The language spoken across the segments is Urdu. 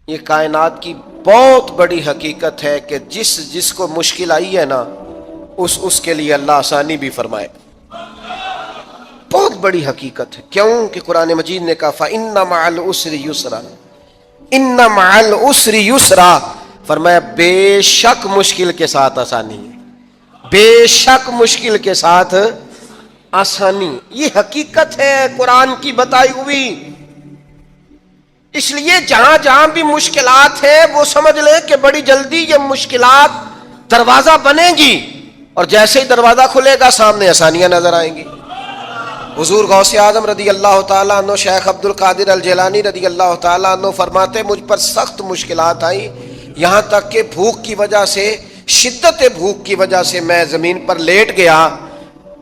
یہ کائنات کی بہت بڑی حقیقت ہے کہ جس کو مشکل آئی ہے نا اس کے لیے اللہ آسانی بھی فرمائے. بہت بڑی حقیقت ہے. کیوں کہ قرآن مجید نے کہا فَإِنَّ مَعَ الْعُسْرِ يُسْرًا، إِنَّ مَعَ الْعُسْرِ يُسْرًا، فرمایا بے شک مشکل کے ساتھ آسانی ہے، بے شک مشکل کے ساتھ آسانی. یہ حقیقت ہے قرآن کی بتائی ہوئی. اس لیے جہاں جہاں بھی مشکلات ہیں وہ سمجھ لیں کہ بڑی جلدی یہ مشکلات دروازہ بنے گی، اور جیسے ہی دروازہ کھلے گا سامنے آسانیاں نظر آئیں گی. حضور غوث اعظم رضی اللہ تعالیٰ عنہ، شیخ عبد القادر الجیلانی رضی اللہ تعالیٰ عنہ فرماتے مجھ پر سخت مشکلات آئیں، یہاں تک کہ بھوک کی وجہ سے، شدت بھوک کی وجہ سے میں زمین پر لیٹ گیا،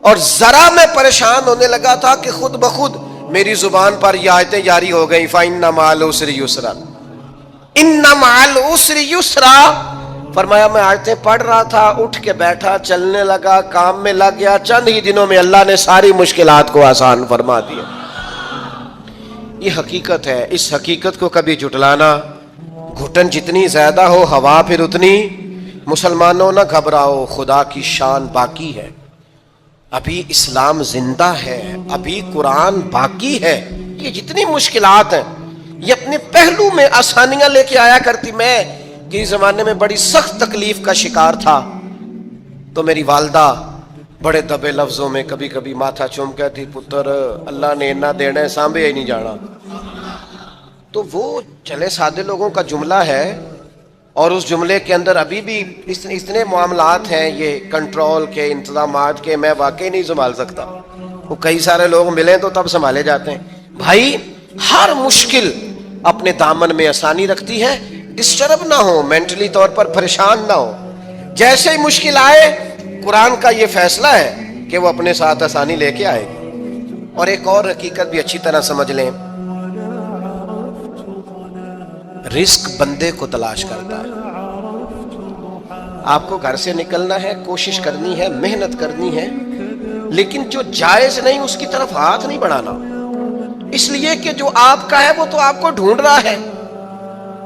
اور ذرا میں پریشان ہونے لگا تھا کہ خود بخود میری زبان پر یہ آیتیں جاری ہو گئیں فَإِنَّ مَعَ الْعُسْرِ يُسْرًا، إِنَّ مَعَ الْعُسْرِ يُسْرًا. فرمایا میں آیتیں پڑھ رہا تھا، اٹھ کے بیٹھا، چلنے لگا، کام میں لگ گیا، چند ہی دنوں میں اللہ نے ساری مشکلات کو آسان فرما دیا. یہ حقیقت ہے. اس حقیقت کو کبھی جھٹلانا، گھٹن جتنی زیادہ ہو ہوا پھر اتنی. مسلمانوں نہ گھبراؤ، خدا کی شان باقی ہے، ابھی اسلام زندہ ہے، ابھی قرآن باقی ہے. یہ جتنی مشکلات ہیں یہ اپنے پہلو میں آسانیاں لے کے آیا کرتی. میں کسی زمانے میں بڑی سخت تکلیف کا شکار تھا، تو میری والدہ بڑے دبے لفظوں میں کبھی کبھی ماتھا چوم کہتی پتر اللہ نے نہ دینا ہے سانبے ہی نہیں جانا. تو وہ چلے سادے لوگوں کا جملہ ہے، اور اس جملے کے اندر ابھی بھی اتنے معاملات ہیں یہ کنٹرول کے، انتظامات کے، میں واقعی نہیں سنبھال سکتا. وہ کئی سارے لوگ ملیں تو تب سنبھالے جاتے ہیں. بھائی ہر مشکل اپنے دامن میں آسانی رکھتی ہے. ڈسٹرب نہ ہو، مینٹلی طور پر پریشان نہ ہو. جیسے ہی مشکل آئے قرآن کا یہ فیصلہ ہے کہ وہ اپنے ساتھ آسانی لے کے آئے گی. اور ایک اور حقیقت بھی اچھی طرح سمجھ لیں، رزق بندے کو تلاش کرتا ہے. آپ کو گھر سے نکلنا ہے، کوشش کرنی ہے، محنت کرنی ہے، لیکن جو جائز نہیں اس کی طرف ہاتھ نہیں بڑھانا، اس لیے کہ جو آپ کا ہے وہ تو آپ کو ڈھونڈ رہا ہے.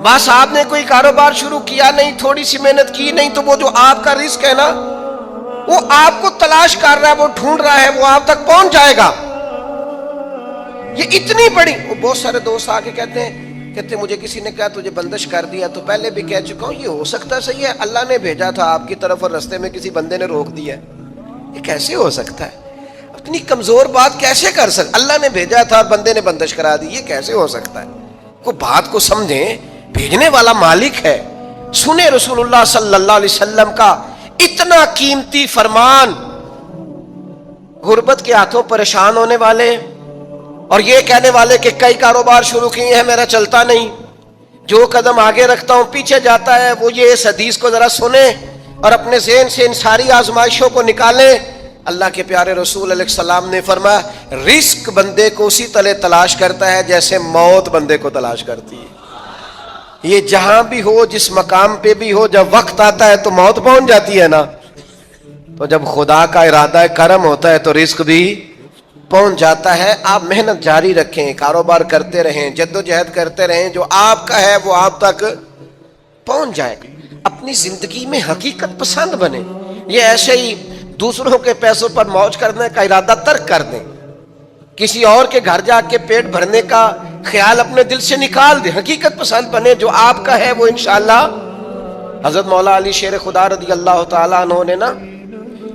بس آپ نے کوئی کاروبار شروع کیا نہیں، تھوڑی سی محنت کی نہیں، تو وہ جو آپ کا رزق ہے نا وہ آپ کو تلاش کر رہا ہے، وہ ڈھونڈ رہا ہے، وہ آپ تک پہنچ جائے گا. یہ اتنی بڑی. وہ بہت سارے دوست آ کے کہتے مجھے کسی نے کہا تجھے بندش کر دیا، تو پہلے بھی کہہ چکا ہوں یہ ہو سکتا صحیح ہے اللہ نے بھیجا تھا آپ کی طرف اور رستے میں کسی بندے نے روک دیا. یہ کیسے ہو سکتا ہے؟ اتنی کمزور بات کیسے کر سکتا؟ اللہ نے بھیجا تھا بندے نے بندش کرا دی، یہ کیسے ہو سکتا ہے؟ کوئی بات کو سمجھیں، بھیجنے والا مالک ہے. سنیں رسول اللہ صلی اللہ علیہ وسلم کا اتنا قیمتی فرمان. غربت کے ہاتھوں پریشان ہونے والے اور یہ کہنے والے کہ کئی کاروبار شروع کیے ہیں میرا چلتا نہیں، جو قدم آگے رکھتا ہوں پیچھے جاتا ہے، وہ یہ اس حدیث کو ذرا سنیں اور اپنے ذہن سے ان ساری آزمائشوں کو نکالیں. اللہ کے پیارے رسول علیہ السلام نے فرمایا رزق بندے کو اسی طرح تلاش کرتا ہے جیسے موت بندے کو تلاش کرتی ہے. یہ جہاں بھی ہو، جس مقام پہ بھی ہو، جب وقت آتا ہے تو موت پہنچ جاتی ہے نا، تو جب خدا کا ارادہ کرم ہوتا ہے تو رزق بھی پہنچ جاتا ہے. آپ محنت جاری رکھیں، کاروبار کرتے رہیں، جدوجہد کرتے رہیں، جو آپ کا ہے وہ آپ تک پہنچ جائے. اپنی زندگی میں حقیقت پسند بنے. یہ ایسے ہی دوسروں کے پیسوں پر موج کرنے کا ارادہ ترک کر دیں، کسی اور کے گھر جا کے پیٹ بھرنے کا خیال اپنے دل سے نکال دیں. حقیقت پسند بنے، جو آپ کا ہے وہ انشاءاللہ. حضرت مولا علی شیر خدا رضی اللہ تعالیٰ عنہ نے نا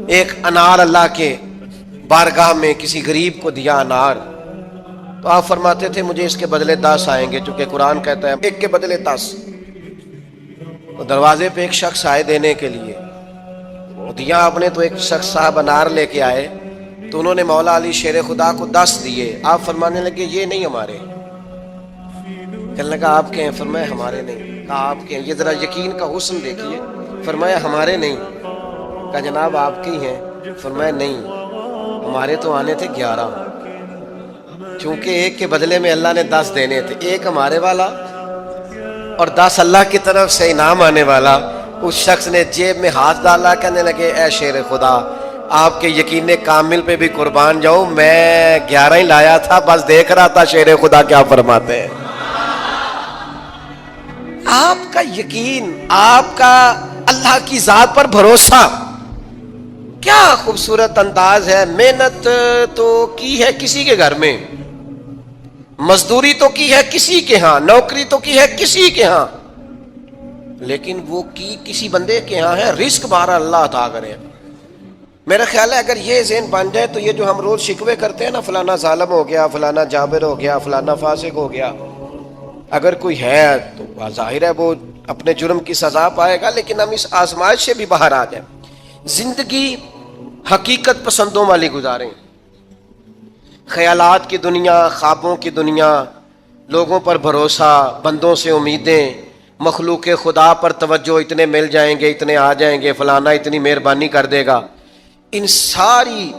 ایک انار اللہ کے بارگاہ میں کسی غریب کو دیا انار، تو آپ فرماتے تھے مجھے اس کے بدلے 10 آئیں گے، چونکہ قرآن کہتا ہے ایک کے بدلے 10. تو دروازے پہ ایک شخص آئے دینے کے لیے، دیا آپ نے، تو ایک شخص صاحب انار لے کے آئے، تو انہوں نے مولا علی شیر خدا کو 10 دیے. آپ فرمانے لگے یہ نہیں ہمارے. کہنے لگا آپ کے ہیں؟ فرمایا ہمارے نہیں. کہا آپ کے ہیں؟ یہ ذرا یقین کا حسن دیکھیے. فرمایا ہمارے نہیں. کہا جناب آپ کے ہی ہیں؟ فرمایا نہیں، ہمارے تو آنے تھے 11. چونکہ ایک کے بدلے میں اللہ نے 10 دینے تھے، ایک ہمارے والا اور 10 اللہ کی طرف سے انعام آنے والا. اس شخص نے جیب میں ہاتھ ڈالا، کہنے لگے اے شیر خدا آپ کے یقین کامل پہ بھی قربان جاؤں، میں 11 ہی لایا تھا، بس دیکھ رہا تھا شیر خدا کیا فرماتے ہیں. آپ کا یقین، آپ کا اللہ کی ذات پر بھروسہ، کیا خوبصورت انداز ہے. محنت تو کی ہے کسی کے گھر میں، مزدوری تو کی ہے کسی کے ہاں، نوکری تو کی ہے کسی کے ہاں، لیکن وہ کی کسی بندے کے ہاں ہے. رزق بارہ اللہ عطا کرے. میرا خیال ہے اگر یہ ذہن بن جائے تو یہ جو ہم روز شکوے کرتے ہیں نا، فلانا ظالم ہو گیا، فلانا جابر ہو گیا، فلانا فاسق ہو گیا، اگر کوئی ہے تو ظاہر ہے وہ اپنے جرم کی سزا پائے گا، لیکن ہم اس آزمائش سے بھی باہر آ جائیں. زندگی حقیقت پسندوں والی گزاریں. خیالات کی دنیا، خوابوں کی دنیا، لوگوں پر بھروسہ، بندوں سے امیدیں، مخلوق خدا پر توجہ، اتنے مل جائیں گے، اتنے آ جائیں گے، فلانا اتنی مہربانی کر دے گا. ان ساری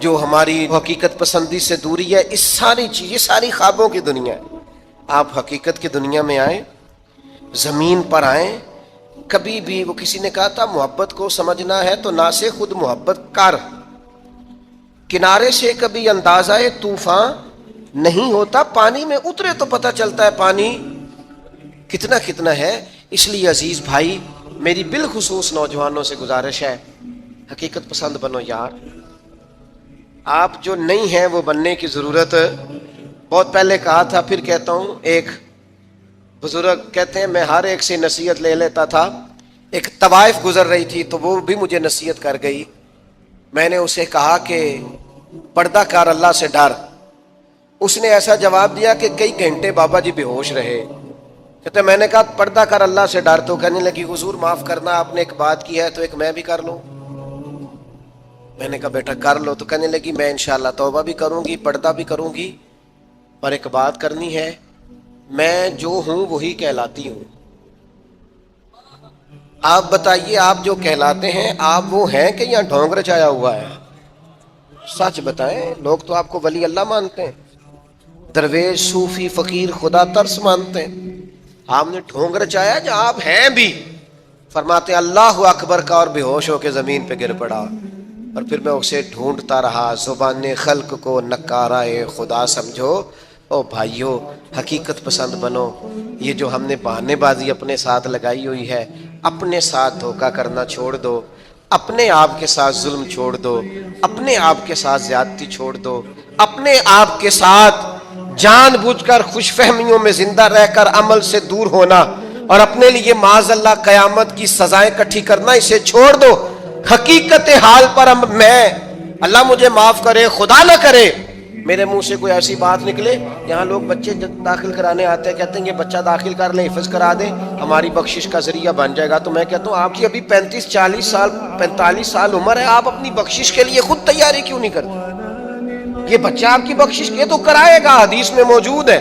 جو ہماری حقیقت پسندی سے دوری ہے، اس ساری چیز، یہ ساری خوابوں کی دنیا ہے. آپ حقیقت کی دنیا میں آئیں، زمین پر آئیں. کبھی بھی وہ کسی نے کہا تھا محبت کو سمجھنا ہے تو نہ سے خود محبت کر. کنارے سے کبھی اندازہ طوفان نہیں ہوتا، پانی میں اترے تو پتہ چلتا ہے پانی کتنا کتنا ہے. اس لیے عزیز بھائی، میری بالخصوص نوجوانوں سے گزارش ہے، حقیقت پسند بنو یار. آپ جو نہیں ہیں وہ بننے کی ضرورت، بہت پہلے کہا تھا پھر کہتا ہوں. ایک بزرگ کہتے ہیں میں ہر ایک سے نصیحت لے لیتا تھا. ایک طوائف گزر رہی تھی تو وہ بھی مجھے نصیحت کر گئی. میں نے اسے کہا کہ پردہ کار اللہ سے ڈر. اس نے ایسا جواب دیا کہ کئی گھنٹے بابا جی بے ہوش رہے. کہتے میں نے کہا پردہ کر اللہ سے ڈر، تو کہنے لگی حضور معاف کرنا، آپ نے ایک بات کی ہے تو ایک میں بھی کر لوں. میں نے کہا بیٹا کر لو. تو کہنے لگی میں انشاءاللہ توبہ بھی کروں گی، پردہ بھی کروں گی، پر ایک بات کرنی ہے، میں جو ہوں وہی کہلاتی ہوں. آپ بتائیے آپ جو کہلاتے ہیں آپ وہ ہیں کہ یہاں ڈھونگ رچایا ہوا ہے؟ سچ بتائیں. لوگ تو آپ کو ولی اللہ مانتے ہیں، درویش، صوفی، فقیر، خدا ترس مانتے ہیں. آپ نے ڈھونگ رچایا جو آپ ہیں بھی. فرماتے اللہ اکبر کا اور بے ہوش ہو کے زمین پہ گر پڑا. اور پھر میں اسے ڈھونڈتا رہا، زبان خلق کو نکارائے خدا سمجھو. او بھائیو، حقیقت پسند بنو. یہ جو ہم نے بہانے بازی اپنے ساتھ لگائی ہوئی ہے، اپنے ساتھ دھوکہ کرنا چھوڑ دو، اپنے آپ کے ساتھ ظلم چھوڑ دو، اپنے آپ کے ساتھ زیادتی چھوڑ دو، اپنے آپ کے ساتھ جان بوجھ کر خوش فہمیوں میں زندہ رہ کر عمل سے دور ہونا اور اپنے لیے معاذ اللہ قیامت کی سزائیں کٹھی کرنا، اسے چھوڑ دو. حقیقت حال پر میں، اللہ مجھے معاف کرے، خدا نہ کرے میرے منہ سے کوئی ایسی بات نکلے. یہاں لوگ بچے داخل کرانے آتے ہیں، کہتے ہیں یہ بچہ داخل کر لیں، حفظ کرا دیں، ہماری بخشش کا ذریعہ بن جائے گا. تو میں کہتا ہوں آپ کی ابھی 35-40 سال 45 سال عمر ہے، آپ اپنی بخشش کے لیے خود تیاری کیوں نہیں کرتے؟ یہ بچہ آپ کی بخشش کے تو کرائے گا، حدیث میں موجود ہے.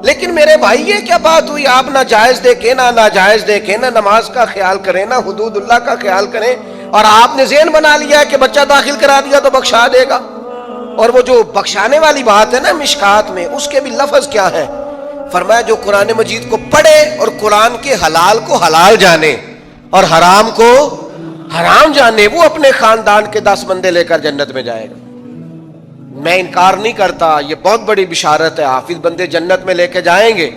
لیکن میرے بھائی یہ کیا بات ہوئی، آپ نہ جائز دیکھیں نہ ناجائز دیکھیں، نہ نماز کا خیال کریں نہ حدود اللہ کا خیال کریں، اور آپ نے ذہن بنا لیا ہے کہ بچہ داخل کرا دیا تو بخشا دے گا. اور وہ جو بخشانے والی بات ہے نا مشکات میں، اس کے بھی لفظ کیا ہے؟ فرمایا جو قرآن مجید کو پڑھے اور قرآن کے حلال کو حلال جانے اور حرام کو حرام جانے، وہ اپنے خاندان کے 10 بندے لے کر جنت میں جائے گا. میں انکار نہیں کرتا، یہ بہت بڑی بشارت ہے، حافظ بندے جنت میں لے کے جائیں گے.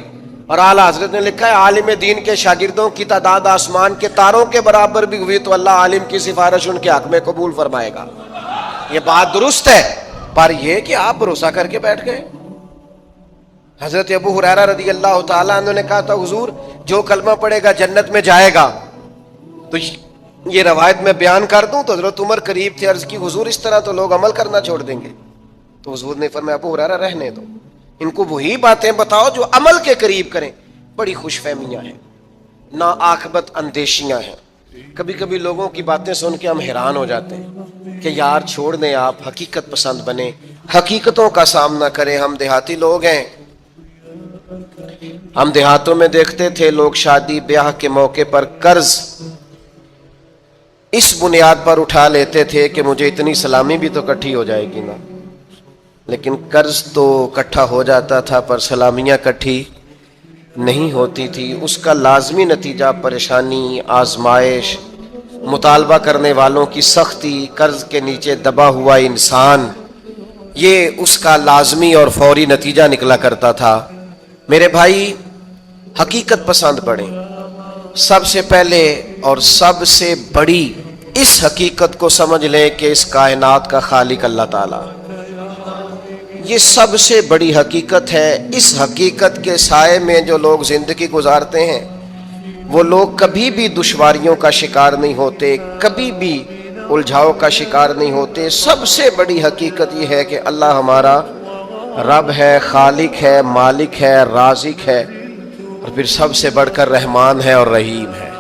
اور اعلیٰ حضرت نے لکھا ہے عالم دین کے شاگردوں کی تعداد آسمان کے تاروں کے برابر بھی ہوئی تو اللہ عالم کی سفارش ان کے حق میں قبول فرمائے گا. یہ بات درست ہے، پر یہ کہ آپ بھروسہ کر کے بیٹھ گئے. حضرت ابو ہریرہ رضی اللہ تعالیٰ عنہ نے کہا تھا حضور جو کلمہ پڑھے گا جنت میں جائے گا. تو یہ روایت میں بیان کر دوں تو حضرت عمر قریب تھے، عرض کی حضور اس طرح تو لوگ عمل کرنا چھوڑ دیں گے. تو حضور نے فرمایا ابو ہریرہ رہنے دو، ان کو وہی باتیں بتاؤ جو عمل کے قریب کریں. بڑی خوش فہمیاں ہیں، نا عاقبت اندیشیاں ہیں. کبھی کبھی لوگوں کی باتیں سن کے ہم حیران ہو جاتے ہیں کہ یار چھوڑ دیں، آپ حقیقت پسند بنیں، حقیقتوں کا سامنا کریں. ہم دیہاتی لوگ ہیں، ہم دیہاتوں میں دیکھتے تھے لوگ شادی بیاہ کے موقع پر قرض اس بنیاد پر اٹھا لیتے تھے کہ مجھے اتنی سلامی بھی تو کٹھی ہو جائے گی نا. لیکن قرض تو کٹھا ہو جاتا تھا پر سلامیاں کٹھی نہیں ہوتی تھی. اس کا لازمی نتیجہ پریشانی، آزمائش، مطالبہ کرنے والوں کی سختی، قرض کے نیچے دبا ہوا انسان، یہ اس کا لازمی اور فوری نتیجہ نکلا کرتا تھا. میرے بھائی حقیقت پسند پڑھیں، سب سے پہلے اور سب سے بڑی اس حقیقت کو سمجھ لیں کہ اس کائنات کا خالق اللہ تعالیٰ، یہ سب سے بڑی حقیقت ہے۔ اس حقیقت کے سائے میں جو لوگ زندگی گزارتے ہیں وہ لوگ کبھی بھی دشواریوں کا شکار نہیں ہوتے، کبھی بھی الجھاؤ کا شکار نہیں ہوتے۔ سب سے بڑی حقیقت یہ ہے کہ اللہ ہمارا رب ہے، خالق ہے، مالک ہے، رازق ہے، اور پھر سب سے بڑھ کر رحمان ہے اور رحیم ہے،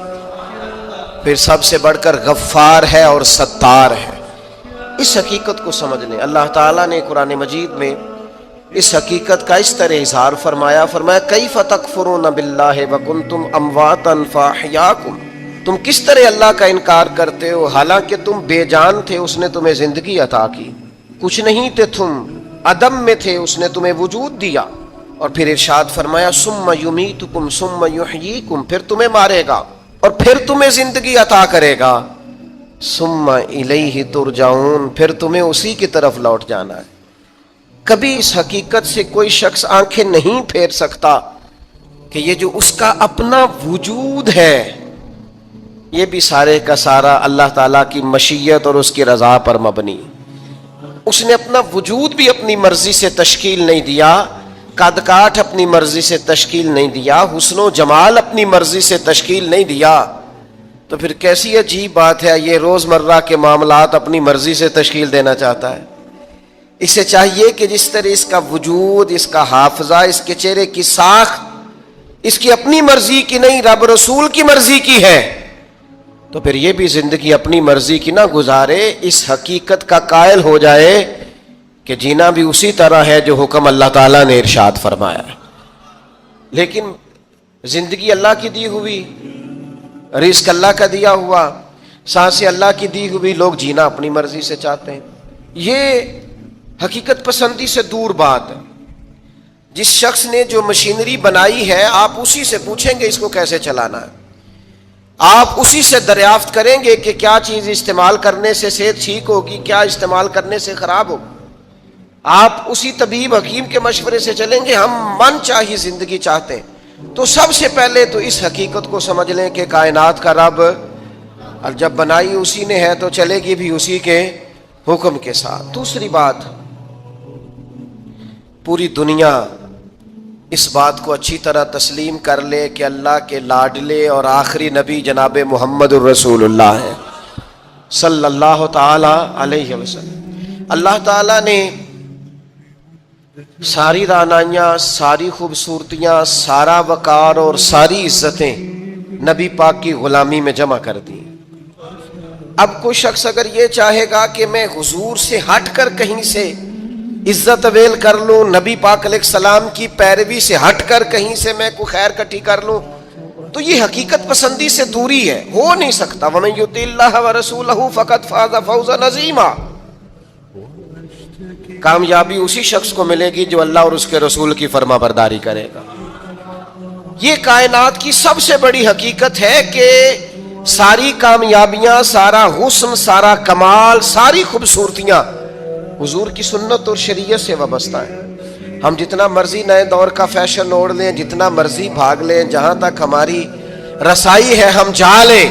پھر سب سے بڑھ کر غفار ہے اور ستار ہے۔ اس حقیقت کو سمجھ لیں۔ اللہ تعالیٰ نے قرآن مجید میں اس حقیقت کا اس طرح اظہار فرمایا کیف تکفرون باللہ وکنتم امواتا فاحیاکم، تم کس طرح اللہ کا انکار کرتے ہو حالانکہ تم بے جان تھے، اس نے تمہیں زندگی عطا کی، کچھ نہیں تھے تم، عدم میں تھے، اس نے تمہیں وجود دیا، اور پھر ارشاد فرمایا ثم یمیتکم ثم یحییکم، پھر تمہیں مارے گا اور پھر تمہیں زندگی عطا کرے گا، ثم الیہ ترجعون، پھر تمہیں اسی کی طرف لوٹ جانا ہے۔ کبھی اس حقیقت سے کوئی شخص آنکھیں نہیں پھیر سکتا کہ یہ جو اس کا اپنا وجود ہے یہ بھی سارے کا سارا اللہ تعالیٰ کی مشیت اور اس کی رضا پر مبنی۔ اس نے اپنا وجود بھی اپنی مرضی سے تشکیل نہیں دیا، قد کاٹ اپنی مرضی سے تشکیل نہیں دیا، حسن و جمال اپنی مرضی سے تشکیل نہیں دیا، تو پھر کیسی عجیب بات ہے یہ روزمرہ کے معاملات اپنی مرضی سے تشکیل دینا چاہتا ہے۔ اسے چاہیے کہ جس طرح اس کا وجود، اس کا حافظہ، اس کے چہرے کی ساخت اس کی اپنی مرضی کی نہیں، رب رسول کی مرضی کی ہے، تو پھر یہ بھی زندگی اپنی مرضی کی نہ گزارے، اس حقیقت کا قائل ہو جائے کہ جینا بھی اسی طرح ہے جو حکم اللہ تعالیٰ نے ارشاد فرمایا ہے۔ لیکن زندگی اللہ کی دی ہوئی، رزق اللہ کا دیا ہوا، سانسیں اللہ کی دی ہوئی، لوگ جینا اپنی مرضی سے چاہتے ہیں۔ یہ حقیقت پسندی سے دور بات ہے۔ جس شخص نے جو مشینری بنائی ہے آپ اسی سے پوچھیں گے اس کو کیسے چلانا ہے، آپ اسی سے دریافت کریں گے کہ کیا چیز استعمال کرنے سے صحت ٹھیک ہوگی، کیا استعمال کرنے سے خراب ہوگی، آپ اسی طبیب حکیم کے مشورے سے چلیں گے۔ ہم من چاہی زندگی چاہتے ہیں، تو سب سے پہلے تو اس حقیقت کو سمجھ لیں کہ کائنات کا رب، اور جب بنائی اسی نے ہے تو چلے گی بھی اسی کے حکم کے ساتھ۔ دوسری بات، پوری دنیا اس بات کو اچھی طرح تسلیم کر لے کہ اللہ کے لاڈلے اور آخری نبی جناب محمد الرسول اللہ ہے صلی اللہ تعالی علیہ وسلم۔ اللہ تعالیٰ نے ساری دانائیاں، ساری خوبصورتیاں، سارا وقار اور ساری عزتیں نبی پاک کی غلامی میں جمع کر دی۔ اب کوئی شخص اگر یہ چاہے گا کہ میں حضور سے ہٹ کر کہیں سے عزت اویل کر لوں، نبی پاک علیہ السلام کی پیروی سے ہٹ کر کہیں سے میں کوئی خیر کٹھی کر لوں، تو یہ حقیقت پسندی سے دوری ہے، ہو نہیں سکتا۔ وَمَن يُطِعِ اللَّهَ وَرَسُولَهُ فَقَدْ فَازَ فَوْزًا عَظِيمًا، کامیابی اسی شخص کو ملے گی جو اللہ اور اس کے رسول کی فرما برداری کرے گا۔ یہ کائنات کی سب سے بڑی حقیقت ہے کہ ساری کامیابیاں، سارا حسن، سارا کمال، ساری خوبصورتیاں حضور کی سنت اور شریعت سے وابستہ ہے۔ ہم جتنا مرضی نئے دور کا فیشن اوڑھ لیں، جتنا مرضی بھاگ لیں، جہاں تک ہماری رسائی ہے ہم جا لیں،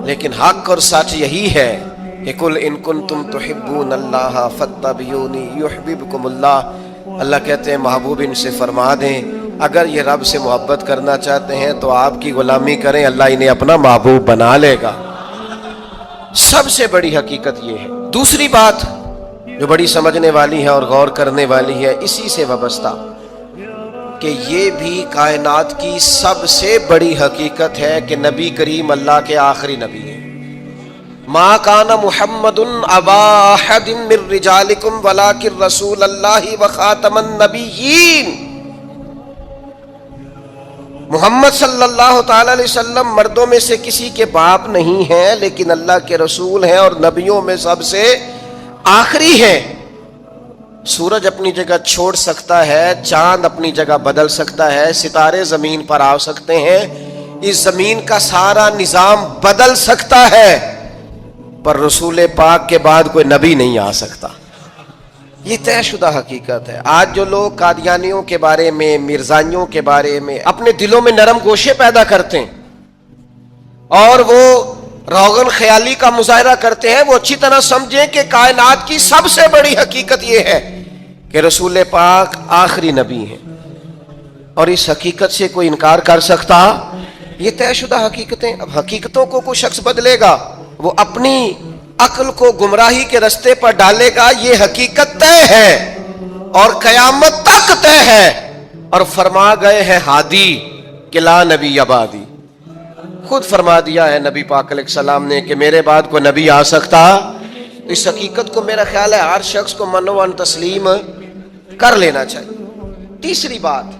لیکن حق اور سچ یہی ہے کہ قل ان کنتم تحبون اللہ فاتبعونی یحببکم اللہ۔ اللہ کہتے ہیں محبوب ان سے فرما دیں اگر یہ رب سے محبت کرنا چاہتے ہیں تو آپ کی غلامی کریں، اللہ انہیں اپنا محبوب بنا لے گا۔ سب سے بڑی حقیقت یہ ہے۔ دوسری بات جو بڑی سمجھنے والی ہے اور غور کرنے والی ہے، اسی سے وابستہ، کہ یہ بھی کائنات کی سب سے بڑی حقیقت ہے کہ نبی کریم اللہ کے آخری نبی ہیں۔ ما کان محمد ابا احد من رجالکم ولکن رسول اللہ وخاتم النبیین۔ محمد صلی اللہ تعالی علیہ وسلم مردوں میں سے کسی کے باپ نہیں ہیں، لیکن اللہ کے رسول ہیں اور نبیوں میں سب سے آخری ہے۔ سورج اپنی جگہ چھوڑ سکتا ہے، چاند اپنی جگہ بدل سکتا ہے، ستارے زمین پر آ سکتے ہیں، اس زمین کا سارا نظام بدل سکتا ہے، پر رسول پاک کے بعد کوئی نبی نہیں آ سکتا۔ یہ طے شدہ حقیقت ہے۔ آج جو لوگ قادیانیوں کے بارے میں، مرزائیوں کے بارے میں اپنے دلوں میں نرم گوشے پیدا کرتے ہیں، اور وہ روغن خیالی کا مظاہرہ کرتے ہیں، وہ اچھی طرح سمجھیں کہ کائنات کی سب سے بڑی حقیقت یہ ہے کہ رسول پاک آخری نبی ہیں، اور اس حقیقت سے کوئی انکار کر سکتا؟ یہ طے شدہ حقیقتیں. اب حقیقتوں کو کوئی شخص بدلے گا، وہ اپنی عقل کو گمراہی کے رستے پر ڈالے گا. یہ حقیقت طے ہے اور قیامت تک طے ہے. اور فرما گئے ہیں ہادی کہ لا نبی آبادی، خود فرما دیا ہے نبی پاک علیہ السلام نے کہ میرے بعد کوئی نبی آ سکتا. اس حقیقت کو میرا خیال ہے ہر شخص کو من و تسلیم کر لینا چاہیے. تیسری بات،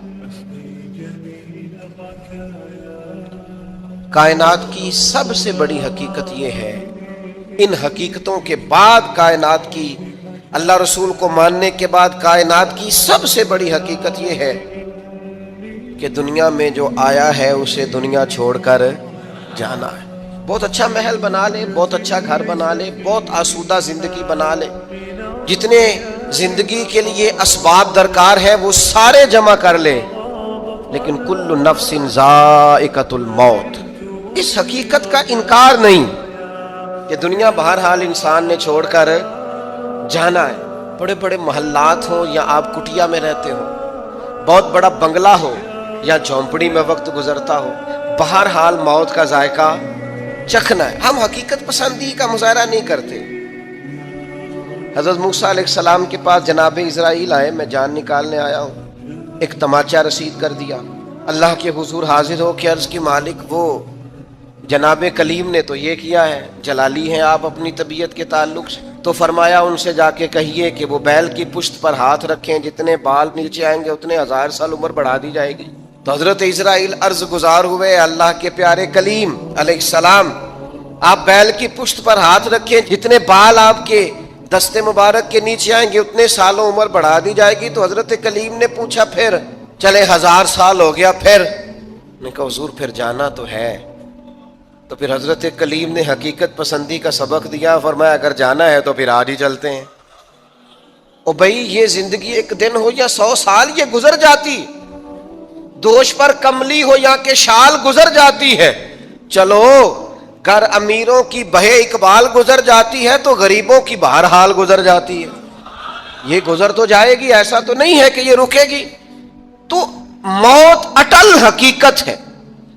کائنات کی سب سے بڑی حقیقت یہ ہے، ان حقیقتوں کے بعد کائنات کی، اللہ رسول کو ماننے کے بعد کائنات کی سب سے بڑی حقیقت یہ ہے کہ دنیا میں جو آیا ہے اسے دنیا چھوڑ کر جانا ہے. بہت اچھا محل بنا لے، بہت اچھا گھر بنا لے، بہت آسودہ زندگی بنا لے، جتنے زندگی کے لیے اسباب درکار ہے وہ سارے جمع کر لے، لیکن کل نفس ذائقۃ الموت، اس حقیقت کا انکار نہیں کہ دنیا بہرحال انسان نے چھوڑ کر جانا ہے. بڑے بڑے محلات ہوں یا آپ کٹیا میں رہتے ہو، بہت بڑا بنگلہ ہو یا جھونپڑی میں وقت گزرتا ہو، بہرحال موت کا ذائقہ چکھنا ہے. ہم حقیقت پسندی کا مظاہرہ نہیں کرتے. حضرت موسیٰ علیہ السلام کے پاس جناب اسرائیل آئے، میں جان نکالنے آیا ہوں، ایک تماچا رسید کر دیا. اللہ کے حضور حاضر ہو کے عرض کی مالک وہ جناب کلیم نے تو یہ کیا ہے، جلالی ہیں آپ اپنی طبیعت کے تعلق سے. تو فرمایا ان سے جا کے کہیے کہ وہ بیل کی پشت پر ہاتھ رکھیں، جتنے بال نیچے آئیں گے اتنے 1000 سال عمر بڑھا دی جائے گی. تو حضرت اسرائیل عرض گزار ہوئے، اللہ کے پیارے کلیم علیہ السلام آپ بیل کی پشت پر ہاتھ رکھیں، جتنے بال آپ کے دست مبارک کے نیچے آئیں گے اتنے سالوں عمر بڑھا دی جائے گی. تو حضرت کلیم نے پوچھا پھر چلے 1000 سال ہو گیا، پھر نے کہا حضور پھر جانا تو ہے. تو پھر حضرت کلیم نے حقیقت پسندی کا سبق دیا، فرمایا اگر جانا ہے تو پھر آج ہی چلتے ہیں. او بھائی یہ زندگی ایک دن ہو یا 100 سال یہ گزر جاتی، دوش پر کملی ہو یا کہ شال گزر جاتی ہے. چلو گر امیروں کی بہے اقبال گزر جاتی ہے تو غریبوں کی بہرحال گزر جاتی ہے. یہ گزر تو جائے گی، ایسا تو نہیں ہے کہ یہ رکے گی. تو موت اٹل حقیقت ہے،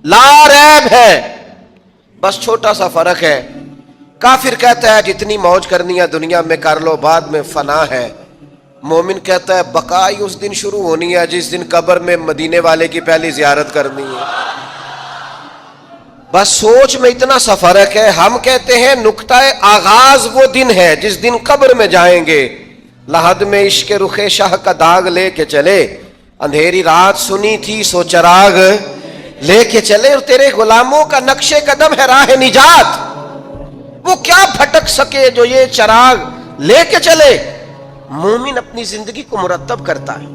لا ریب ہے. بس چھوٹا سا فرق ہے، کافر کہتا ہے جتنی موج کرنی ہے دنیا میں کر لو، بعد میں فنا ہے. مومن کہتا ہے بقائی اس دن شروع ہونی ہے جس دن قبر میں مدینے والے کی پہلی زیارت کرنی ہے. بس سوچ میں اتنا سا فرق ہے. ہم کہتے ہیں نقطہ آغاز وہ دن ہے جس دن قبر میں جائیں گے، لحد میں عشق رخ شاہ کا داغ لے کے چلے، اندھیری رات سنی تھی سو چراغ لے کے چلے، اور تیرے غلاموں کا نقش قدم ہے راہ نجات، وہ کیا پھٹک سکے جو یہ چراغ لے کے چلے. مومن اپنی زندگی کو مرتب کرتا ہے،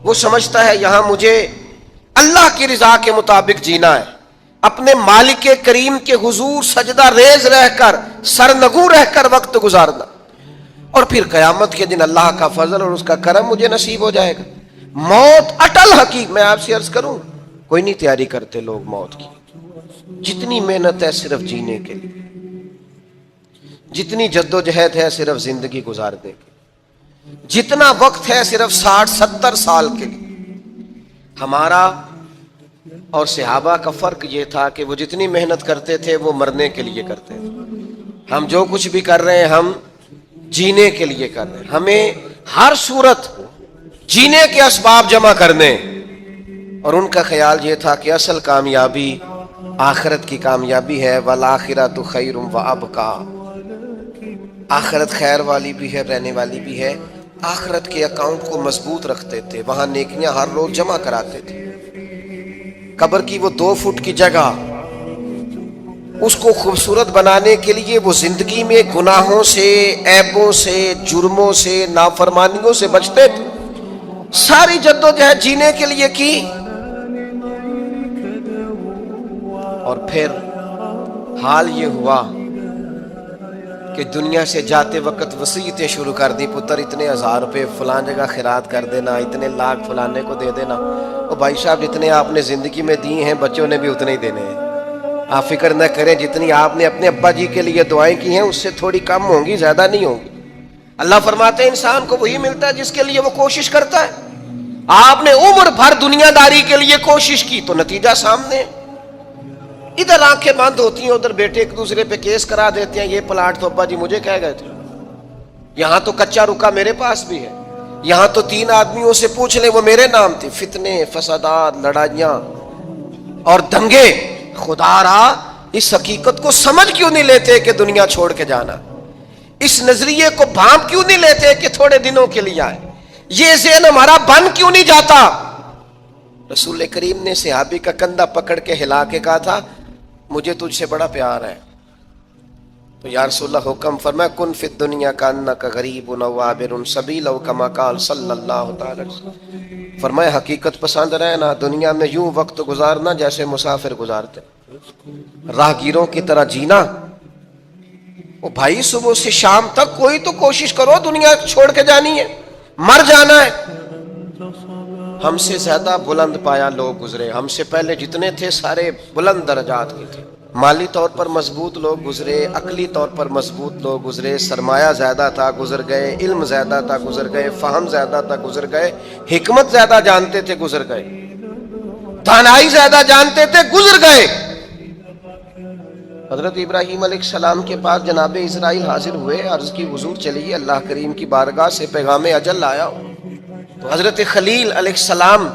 وہ سمجھتا ہے یہاں مجھے اللہ کی رضا کے مطابق جینا ہے، اپنے مالک کریم کے حضور سجدہ ریز رہ کر، سرنگو رہ کر وقت گزارنا، اور پھر قیامت کے دن اللہ کا فضل اور اس کا کرم مجھے نصیب ہو جائے گا. موت اٹل حقیق. میں آپ سے عرض کروں کوئی نہیں تیاری کرتے لوگ موت کی. جتنی محنت ہے صرف جینے کے لیے، جتنی جدوجہد ہے صرف زندگی گزارنے کے، جتنا وقت ہے صرف 60-70 سال کے لیے. ہمارا اور صحابہ کا فرق یہ تھا کہ وہ جتنی محنت کرتے تھے وہ مرنے کے لیے کرتے تھے. ہم جو کچھ بھی کر رہے ہیں ہم جینے کے لیے کر رہے ہیں. ہمیں ہر صورت جینے کے اسباب جمع کرنے. اور ان کا خیال یہ تھا کہ اصل کامیابی آخرت کی کامیابی ہے. والآخرۃ خیر وابقیٰ، آخرت خیر والی بھی ہے، رہنے والی بھی ہے. آخرت کے اکاؤنٹ کو مضبوط رکھتے تھے، وہاں نیکیاں ہر روز جمع کراتے تھے. قبر کی وہ 2 فٹ کی جگہ اس کو خوبصورت بنانے کے لیے وہ زندگی میں گناہوں سے، عیبوں سے، جرموں سے، نافرمانیوں سے بچتے تھے. ساری جدوجہد جینے کے لیے کی، اور پھر حال یہ ہوا کہ دنیا سے جاتے وقت وصیتیں شروع کر دی. پتر اتنے 1000 روپے فلان جگہ خیرات کر دینا، اتنے لاکھ فلانے کو دے دینا. اور بھائی صاحب جتنے آپ نے زندگی میں دی ہیں بچوں نے بھی اتنے ہی دینے ہیں. آپ فکر نہ کریں، جتنی آپ نے اپنے ابا جی کے لیے دعائیں کی ہیں اس سے تھوڑی کم ہوں گی، زیادہ نہیں ہوں گی۔ اللہ فرماتے ہیں انسان کو وہی ملتا ہے جس کے لیے وہ کوشش کرتا ہے۔ آپ نے عمر بھر دنیا داری کے لیے کوشش کی تو نتیجہ سامنے ہے۔ ادھر آنکھیں بند ہوتی ہیں، ادھر بیٹے ایک دوسرے پہ کیس کرا دیتے ہیں، یہ پلاٹ تو ابا جی مجھے کہہ گئے تھے، یہاں تو کچا رکا میرے پاس بھی ہے، یہاں تو 3 آدمیوں سے پوچھ لیں وہ میرے نام تھے۔ فتنے، فسادات، لڑائیاں اور دنگے۔ خدا را اس حقیقت کو سمجھ کیوں نہیں لیتے کہ دنیا چھوڑ کے جانا؟ اس نظریے کو بھانپ کیوں نہیں لیتے کہ تھوڑے دنوں کے لیے آئے؟ یہ ذہن ہمارا بن کیوں نہیں جاتا؟ رسول کریم نے صحابی کا کندھا پکڑ کے ہلا کے کہا تھا مجھے تجھ سے بڑا پیار ہے، تو یا رسول اللہ حکم فرمایا کن فی الدنیا کانک غریب او عابر سبیل او کما قال صلی اللہ تعالی وسلم۔ فرمایا حقیقت پسند رہنا، دنیا میں یوں وقت گزارنا جیسے مسافر گزارتے، راہگیروں کی طرح جینا۔ وہ بھائی صبح سے شام تک کوئی تو کوشش کرو، دنیا چھوڑ کے جانی ہے، مر جانا ہے۔ ہم سے زیادہ بلند پایا لوگ گزرے، ہم سے پہلے جتنے تھے سارے بلند درجات کے تھے، مالی طور پر مضبوط لوگ گزرے، عقلی طور پر مضبوط لوگ گزرے، سرمایہ زیادہ تھا گزر گئے، علم زیادہ تھا گزر گئے، فہم زیادہ تھا گزر گئے، حکمت زیادہ جانتے تھے گزر گئے، دانائی زیادہ جانتے تھے گزر گئے۔ حضرت ابراہیم علیہ السلام کے پاس جناب اسرائیل حاضر ہوئے، عرض کی حضور چلیے اللہ کریم کی بارگاہ سے پیغام اجل لایا ہو۔ تو حضرت خلیل علیہ السلام